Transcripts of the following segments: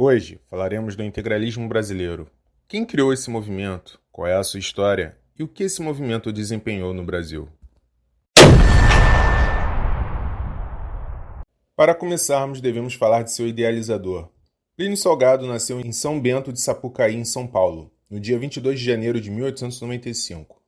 Hoje falaremos do integralismo brasileiro. Quem criou esse movimento? Qual é a sua história? E o que esse movimento desempenhou no Brasil? Para começarmos, devemos falar de seu idealizador. Plínio Salgado nasceu em São Bento de Sapucaí, em São Paulo, no dia 22 de janeiro de 1895.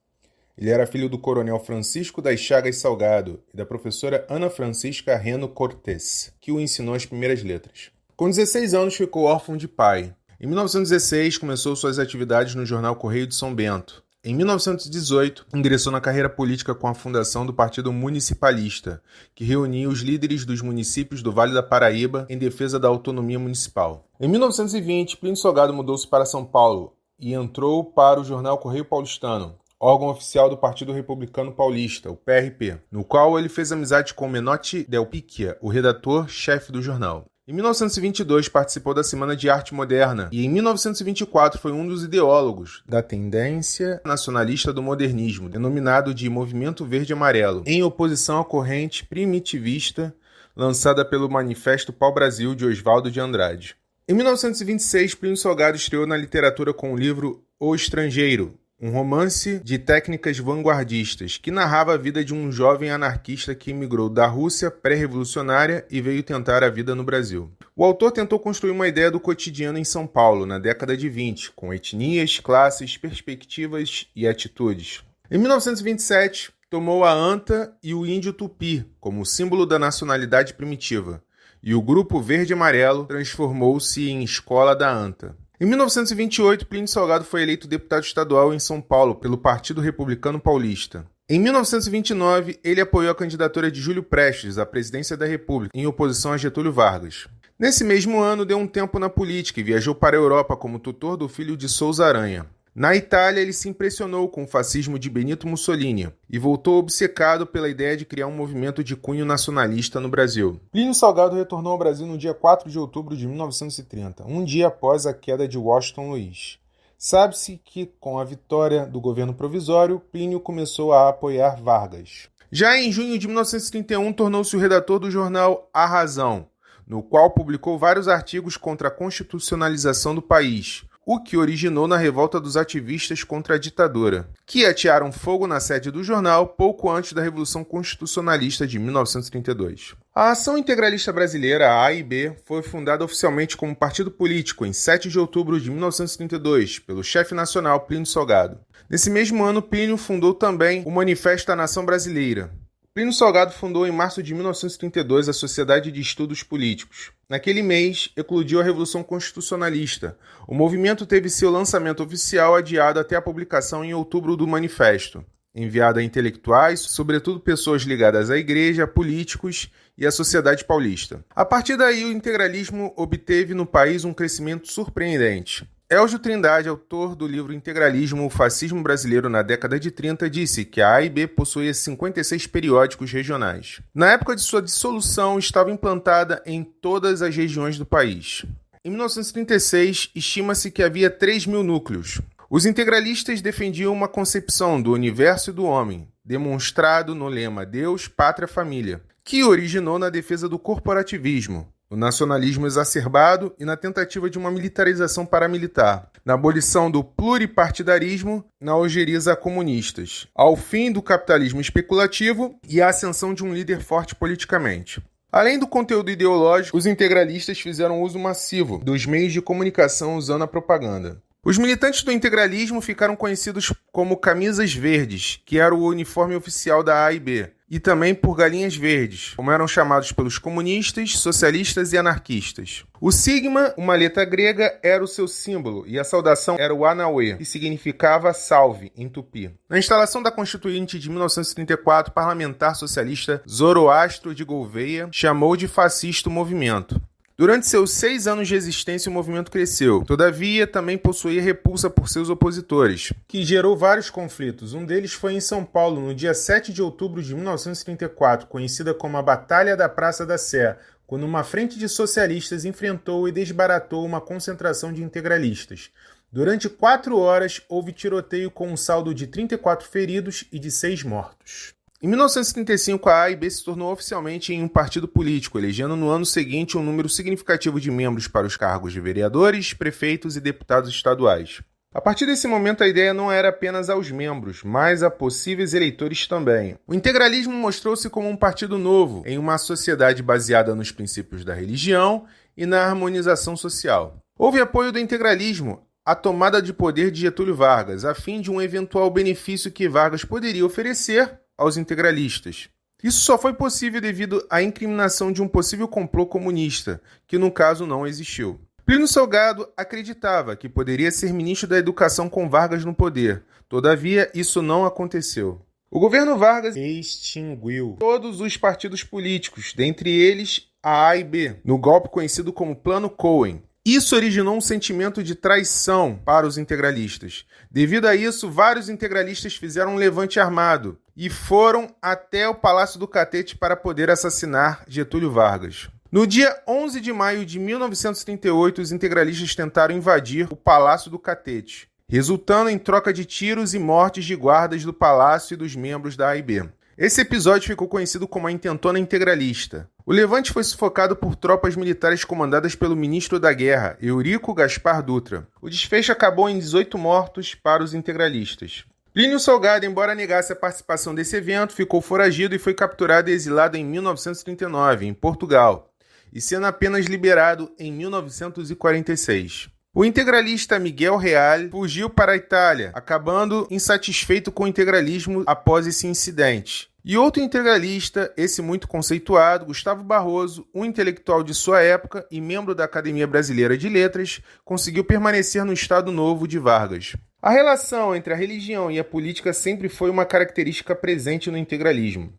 Ele era filho do coronel Francisco das Chagas Salgado e da professora Ana Francisca Reno Cortés, que o ensinou as primeiras letras. Com 16 anos, ficou órfão de pai. Em 1916, começou suas atividades no jornal Correio de São Bento. Em 1918, ingressou na carreira política com a fundação do Partido Municipalista, que reunia os líderes dos municípios do Vale da Paraíba em defesa da autonomia municipal. Em 1920, Plínio Salgado mudou-se para São Paulo e entrou para o jornal Correio Paulistano, órgão oficial do Partido Republicano Paulista, o PRP, no qual ele fez amizade com Menotti Del Picchia, o redator-chefe do jornal. Em 1922 participou da Semana de Arte Moderna e em 1924 foi um dos ideólogos da tendência nacionalista do modernismo, denominado de Movimento Verde e Amarelo, em oposição à corrente primitivista lançada pelo Manifesto Pau-Brasil de Oswaldo de Andrade. Em 1926, Plínio Salgado estreou na literatura com o livro O Estrangeiro, um romance de técnicas vanguardistas que narrava a vida de um jovem anarquista que emigrou da Rússia pré-revolucionária e veio tentar a vida no Brasil. O autor tentou construir uma ideia do cotidiano em São Paulo, na década de 20, com etnias, classes, perspectivas e atitudes. Em 1927, tomou a anta e o índio tupi como símbolo da nacionalidade primitiva, e o Grupo Verde e Amarelo transformou-se em Escola da Anta. Em 1928, Plínio Salgado foi eleito deputado estadual em São Paulo pelo Partido Republicano Paulista. Em 1929, ele apoiou a candidatura de Júlio Prestes à presidência da República, em oposição a Getúlio Vargas. Nesse mesmo ano, deu um tempo na política e viajou para a Europa como tutor do filho de Sousa Aranha. Na Itália, ele se impressionou com o fascismo de Benito Mussolini e voltou obcecado pela ideia de criar um movimento de cunho nacionalista no Brasil. Plínio Salgado retornou ao Brasil no dia 4 de outubro de 1930, um dia após a queda de Washington Luiz. Sabe-se que, com a vitória do governo provisório, Plínio começou a apoiar Vargas. Já em junho de 1931, tornou-se o redator do jornal A Razão, no qual publicou vários artigos contra a constitucionalização do país, o que originou na revolta dos ativistas contra a ditadura, que atearam fogo na sede do jornal pouco antes da Revolução Constitucionalista de 1932. A Ação Integralista Brasileira, a AIB, foi fundada oficialmente como partido político em 7 de outubro de 1932, pelo chefe nacional Plínio Salgado. Nesse mesmo ano, Plínio fundou também o Manifesto da Nação Brasileira. Plínio Salgado fundou em março de 1932 a Sociedade de Estudos Políticos. Naquele mês, eclodiu a Revolução Constitucionalista. O movimento teve seu lançamento oficial adiado até a publicação em outubro do Manifesto, enviado a intelectuais, sobretudo pessoas ligadas à igreja, políticos e à sociedade paulista. A partir daí, o integralismo obteve no país um crescimento surpreendente. Elgio Trindade, autor do livro Integralismo, o Fascismo Brasileiro na década de 30, disse que a AIB possuía 56 periódicos regionais. Na época de sua dissolução, estava implantada em todas as regiões do país. Em 1936, estima-se que havia 3.000 núcleos. Os integralistas defendiam uma concepção do universo e do homem, demonstrado no lema Deus, Pátria, Família, que originou na defesa do corporativismo, no nacionalismo exacerbado e na tentativa de uma militarização paramilitar, na abolição do pluripartidarismo, na ojeriza a comunistas, ao fim do capitalismo especulativo e à ascensão de um líder forte politicamente. Além do conteúdo ideológico, os integralistas fizeram uso massivo dos meios de comunicação usando a propaganda. Os militantes do integralismo ficaram conhecidos como camisas verdes, que era o uniforme oficial da AIB, e também por galinhas verdes, como eram chamados pelos comunistas, socialistas e anarquistas. O sigma, uma letra grega, era o seu símbolo, e a saudação era o Anauê, que significava salve em tupi. Na instalação da Constituinte de 1934, o parlamentar socialista Zoroastro de Gouveia chamou de fascista o movimento. Durante seus 6 anos de existência, o movimento cresceu. Todavia, também possuía repulsa por seus opositores, que gerou vários conflitos. Um deles foi em São Paulo, no dia 7 de outubro de 1934, conhecida como a Batalha da Praça da Sé, quando uma frente de socialistas enfrentou e desbaratou uma concentração de integralistas. Durante 4 horas, houve tiroteio com um saldo de 34 feridos e de 6 mortos. Em 1935, a AIB se tornou oficialmente em um partido político, elegendo no ano seguinte um número significativo de membros para os cargos de vereadores, prefeitos e deputados estaduais. A partir desse momento, a ideia não era apenas aos membros, mas a possíveis eleitores também. O integralismo mostrou-se como um partido novo, em uma sociedade baseada nos princípios da religião e na harmonização social. Houve apoio do integralismo à tomada de poder de Getúlio Vargas, a fim de um eventual benefício que Vargas poderia oferecer aos integralistas. Isso só foi possível devido à incriminação de um possível complô comunista, que no caso não existiu. Plínio Salgado acreditava que poderia ser ministro da Educação com Vargas no poder. Todavia, isso não aconteceu. O governo Vargas extinguiu todos os partidos políticos, dentre eles a AIB, no golpe conhecido como Plano Cohen. Isso originou um sentimento de traição para os integralistas. Devido a isso, vários integralistas fizeram um levante armado e foram até o Palácio do Catete para poder assassinar Getúlio Vargas. No dia 11 de maio de 1938, os integralistas tentaram invadir o Palácio do Catete, resultando em troca de tiros e mortes de guardas do palácio e dos membros da AIB. Esse episódio ficou conhecido como a Intentona Integralista. O levante foi sufocado por tropas militares comandadas pelo ministro da Guerra, Eurico Gaspar Dutra. O desfecho acabou em 18 mortos para os integralistas. Plínio Salgado, embora negasse a participação desse evento, ficou foragido e foi capturado e exilado em 1939, em Portugal, e sendo apenas liberado em 1946. O integralista Miguel Reale fugiu para a Itália, acabando insatisfeito com o integralismo após esse incidente. E outro integralista, esse muito conceituado, Gustavo Barroso, um intelectual de sua época e membro da Academia Brasileira de Letras, conseguiu permanecer no Estado Novo de Vargas. A relação entre a religião e a política sempre foi uma característica presente no integralismo.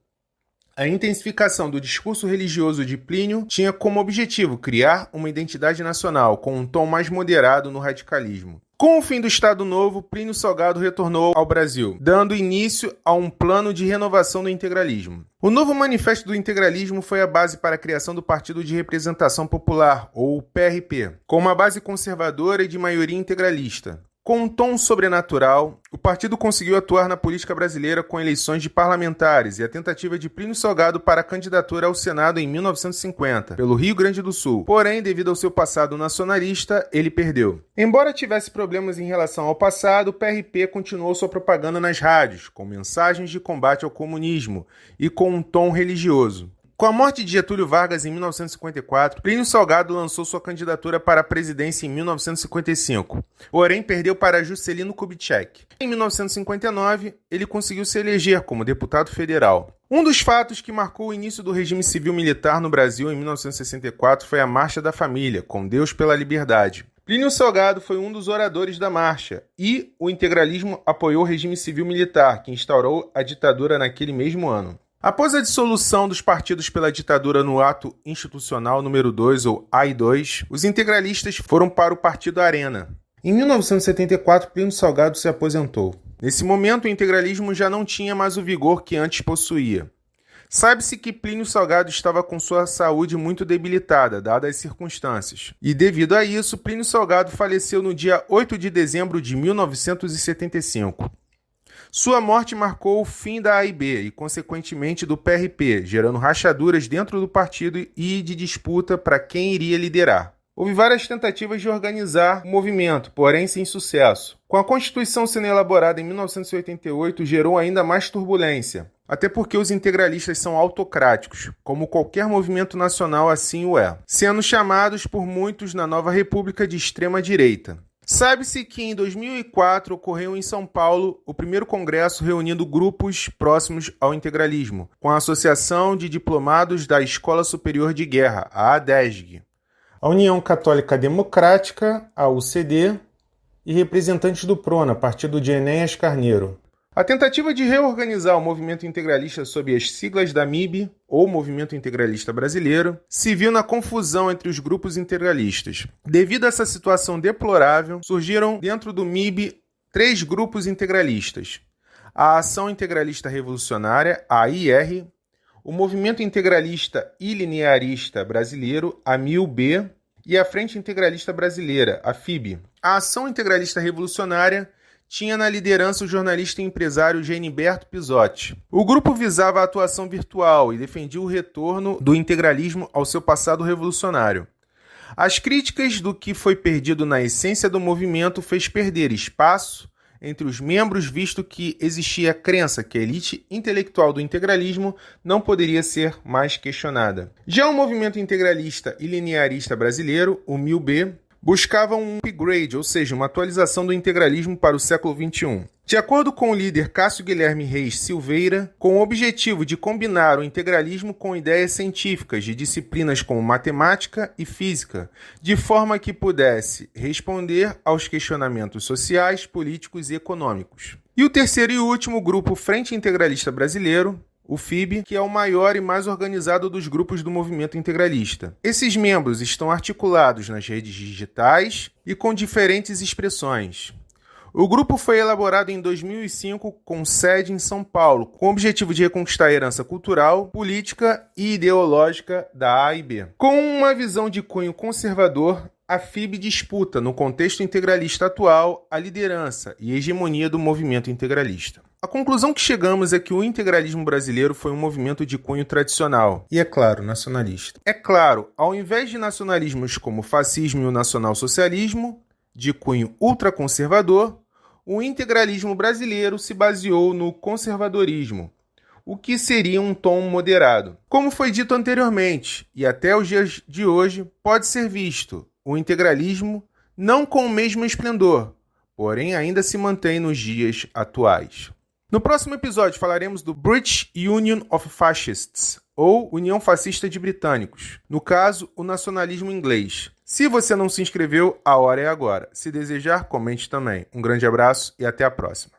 A intensificação do discurso religioso de Plínio tinha como objetivo criar uma identidade nacional com um tom mais moderado no radicalismo. Com o fim do Estado Novo, Plínio Salgado retornou ao Brasil, dando início a um plano de renovação do integralismo. O novo Manifesto do Integralismo foi a base para a criação do Partido de Representação Popular, ou PRP, com uma base conservadora e de maioria integralista. Com um tom sobrenatural, o partido conseguiu atuar na política brasileira com eleições de parlamentares e a tentativa de Plínio Salgado para a candidatura ao Senado em 1950, pelo Rio Grande do Sul. Porém, devido ao seu passado nacionalista, ele perdeu. Embora tivesse problemas em relação ao passado, o PRP continuou sua propaganda nas rádios, com mensagens de combate ao comunismo e com um tom religioso. Com a morte de Getúlio Vargas em 1954, Plínio Salgado lançou sua candidatura para a presidência em 1955, porém perdeu para Juscelino Kubitschek. Em 1959, ele conseguiu se eleger como deputado federal. Um dos fatos que marcou o início do regime civil-militar no Brasil em 1964 foi a Marcha da Família, com Deus pela Liberdade. Plínio Salgado foi um dos oradores da marcha e o integralismo apoiou o regime civil-militar, que instaurou a ditadura naquele mesmo ano. Após a dissolução dos partidos pela ditadura no Ato Institucional número 2, ou AI-2, os integralistas foram para o Partido Arena. Em 1974, Plínio Salgado se aposentou. Nesse momento, o integralismo já não tinha mais o vigor que antes possuía. Sabe-se que Plínio Salgado estava com sua saúde muito debilitada, dadas as circunstâncias. E devido a isso, Plínio Salgado faleceu no dia 8 de dezembro de 1975. Sua morte marcou o fim da AIB e, consequentemente, do PRP, gerando rachaduras dentro do partido e de disputa para quem iria liderar. Houve várias tentativas de organizar o movimento, porém sem sucesso. Com a Constituição sendo elaborada em 1988, gerou ainda mais turbulência, até porque os integralistas são autocráticos, como qualquer movimento nacional assim o é, sendo chamados por muitos na nova república de extrema-direita. Sabe-se que em 2004 ocorreu em São Paulo o primeiro congresso reunindo grupos próximos ao integralismo, com a Associação de Diplomados da Escola Superior de Guerra, a ADESG, a União Católica Democrática, a UCD, e representantes do PRONA, partido de Enéas Carneiro. A tentativa de reorganizar o movimento integralista sob as siglas da MIB, ou Movimento Integralista Brasileiro, se viu na confusão entre os grupos integralistas. Devido a essa situação deplorável, surgiram dentro do MIB 3 grupos integralistas: a Ação Integralista Revolucionária, a IR, o Movimento Integralista e Linearista Brasileiro, a MIL-B, e a Frente Integralista Brasileira, a FIB. A Ação Integralista Revolucionária tinha na liderança o jornalista e empresário Geniberto Pizzotti. O grupo visava a atuação virtual e defendia o retorno do integralismo ao seu passado revolucionário. As críticas do que foi perdido na essência do movimento fez perder espaço entre os membros, visto que existia a crença que a elite intelectual do integralismo não poderia ser mais questionada. Já o movimento integralista e linearista brasileiro, o MILB, buscava um upgrade, ou seja, uma atualização do integralismo para o século XXI. De acordo com o líder Cássio Guilherme Reis Silveira, com o objetivo de combinar o integralismo com ideias científicas de disciplinas como matemática e física, de forma que pudesse responder aos questionamentos sociais, políticos e econômicos. E o terceiro e último grupo Frente Integralista Brasileiro, o FIB, que é o maior e mais organizado dos grupos do movimento integralista. Esses membros estão articulados nas redes digitais e com diferentes expressões. O grupo foi elaborado em 2005 com sede em São Paulo, com o objetivo de reconquistar a herança cultural, política e ideológica da AIB. Com uma visão de cunho conservador, a FIB disputa, no contexto integralista atual, a liderança e hegemonia do movimento integralista. A conclusão que chegamos é que o integralismo brasileiro foi um movimento de cunho tradicional e, é claro, nacionalista. É claro, ao invés de nacionalismos como o fascismo e o nacionalsocialismo, de cunho ultraconservador, o integralismo brasileiro se baseou no conservadorismo, o que seria um tom moderado. Como foi dito anteriormente, e até os dias de hoje, pode ser visto o integralismo não com o mesmo esplendor, porém ainda se mantém nos dias atuais. No próximo episódio falaremos do British Union of Fascists, ou União Fascista de Britânicos, no caso, o nacionalismo inglês. Se você não se inscreveu, a hora é agora. Se desejar, comente também. Um grande abraço e até a próxima.